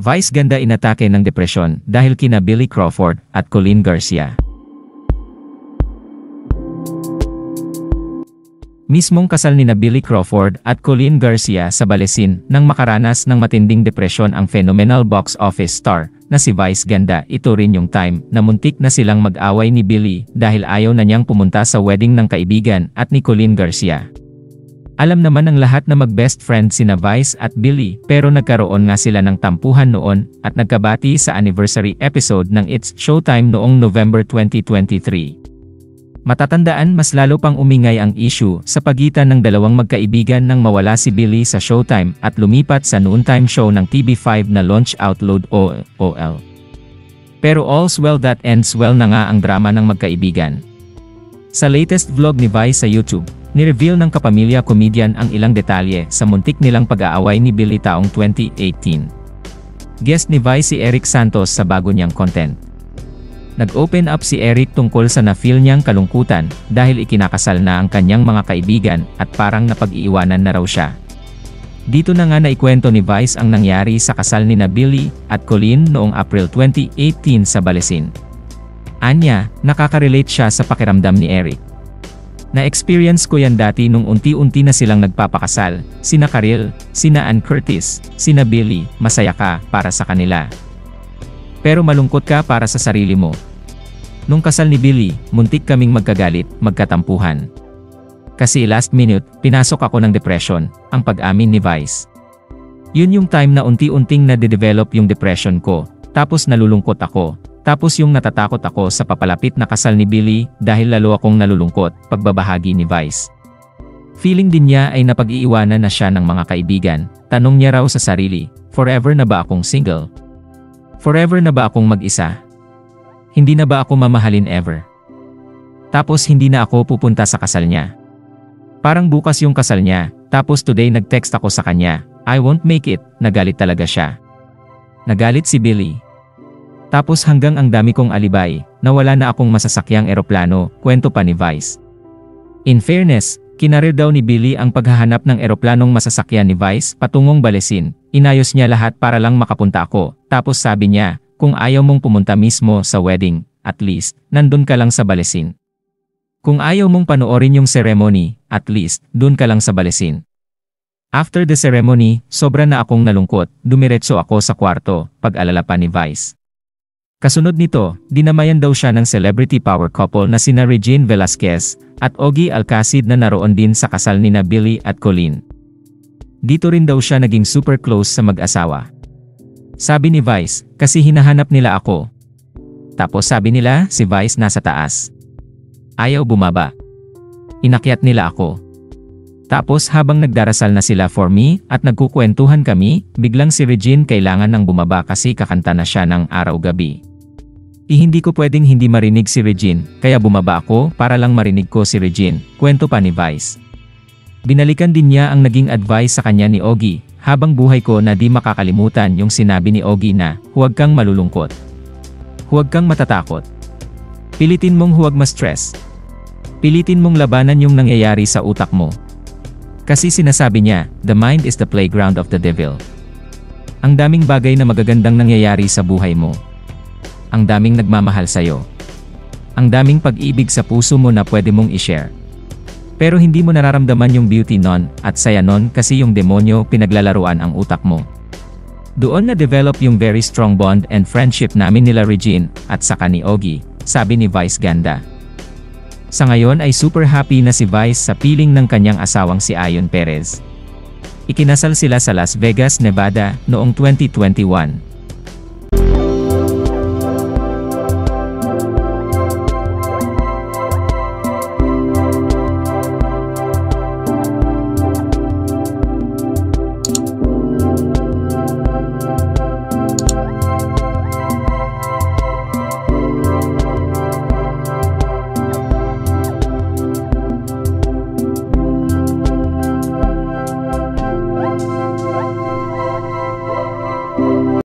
Vice ganda inatake ng depresyon dahil kina Billy Crawford at Colleen Garcia. Mismong kasal nina Billy Crawford at Colleen Garcia sa Balesin nang makaranas ng matinding depresyon ang phenomenal box office star na si Vice ganda. Ito rin yung time na muntik na silang mag-away ni Billy dahil ayaw na niyang pumunta sa wedding ng kaibigan at ni Colleen Garcia. Alam naman ng lahat na mag-best friend sina Vice at Billy pero nagkaroon nga sila ng tampuhan noon at nagkabati sa anniversary episode ng It's Showtime noong November 2023. Matatandaan mas lalo pang umingay ang issue sa pagitan ng dalawang magkaibigan nang mawala si Billy sa Showtime at lumipat sa noontime show ng TV5 na Launch Out Loud OL. Pero all's well that ends well na nga ang drama ng magkaibigan. Sa latest vlog ni Vice sa YouTube, ni-reveal ng kapamilya comedian ang ilang detalye sa muntik nilang pag-aaway ni Billy taong 2018. Guest ni Vice si Eric Santos sa bago niyang content. Nag-open up si Eric tungkol sa na-feel niyang kalungkutan dahil ikinakasal na ang kanyang mga kaibigan at parang napag-iiwanan na raw siya. Dito na nga naikwento ni Vice ang nangyari sa kasal ni Billy at Colleen noong April 2018 sa Balesin. Anya, nakaka-relate siya sa pakiramdam ni Eric. Na-experience ko yan dati nung unti-unti na silang nagpapakasal, sina Karil, sina Ann Curtis, sina Billy, masaya ka para sa kanila. Pero malungkot ka para sa sarili mo. Nung kasal ni Billy, muntik kaming magkagalit, magkatampuhan. Kasi last minute, pinasok ako ng depression, ang pag-amin ni Vice. Yun yung time na unti-unting nade-develop yung depression ko, tapos nalulungkot ako, tapos yung natatakot ako sa papalapit na kasal ni Billy dahil lalo akong nalulungkot, pagbabahagi ni Vice. Feeling din niya ay napag-iiwanan na siya ng mga kaibigan, tanong niya raw sa sarili, forever na ba akong single? Forever na ba akong mag-isa? Hindi na ba ako mamahalin ever? Tapos hindi na ako pupunta sa kasal niya. Parang bukas yung kasal niya, tapos today nag-text ako sa kanya, I won't make it, nagalit talaga siya. Nagalit si Billy. Tapos hanggang ang dami kong alibay, nawala na akong masasakyang eroplano, kwento pa ni Vice. In fairness, kinarir daw ni Billy ang paghahanap ng eroplanong masasakyan ni Vice patungong Balesin. Inayos niya lahat para lang makapunta ako, tapos sabi niya, kung ayaw mong pumunta mismo sa wedding, at least, nandun ka lang sa Balesin. Kung ayaw mong panoorin yung ceremony, at least, dun ka lang sa Balesin. After the ceremony, sobra na akong nalungkot, dumiretso ako sa kwarto, pag-alala pa ni Vice. Kasunod nito, dinamayan daw siya ng celebrity power couple na sina Regine Velasquez at Ogie Alcacid na naroon din sa kasal nina Billy at Colleen. Dito rin daw siya naging super close sa mag-asawa. Sabi ni Vice, kasi hinahanap nila ako. Tapos sabi nila, si Vice nasa taas. Ayaw bumaba. Inakyat nila ako. Tapos habang nagdarasal na sila for me at nagkukwentuhan kami, biglang si Regine kailangan ng bumaba kasi kakanta na siya ng araw-gabi. Hindi ko pwedeng hindi marinig si Regine, kaya bumaba ako para lang marinig ko si Regine, kwento pa ni Vice. Binalikan din niya ang naging advice sa kanya ni Ogie, habang buhay ko na di makakalimutan yung sinabi ni Ogie na, huwag kang malulungkot. Huwag kang matatakot. Pilitin mong huwag ma-stress. Pilitin mong labanan yung nangyayari sa utak mo. Kasi sinasabi niya, the mind is the playground of the devil. Ang daming bagay na magagandang nangyayari sa buhay mo. Ang daming nagmamahal sa'yo. Ang daming pag-ibig sa puso mo na pwede mong i-share. Pero hindi mo nararamdaman yung beauty nun at saya nun kasi yung demonyo pinaglalaruan ang utak mo. Doon na-develop yung very strong bond and friendship namin nila Regine at saka ni Ogie, sabi ni Vice ganda. Sa ngayon ay super happy na si Vice sa piling ng kanyang asawang si Ayon Perez. Ikinasal sila sa Las Vegas, Nevada noong 2021.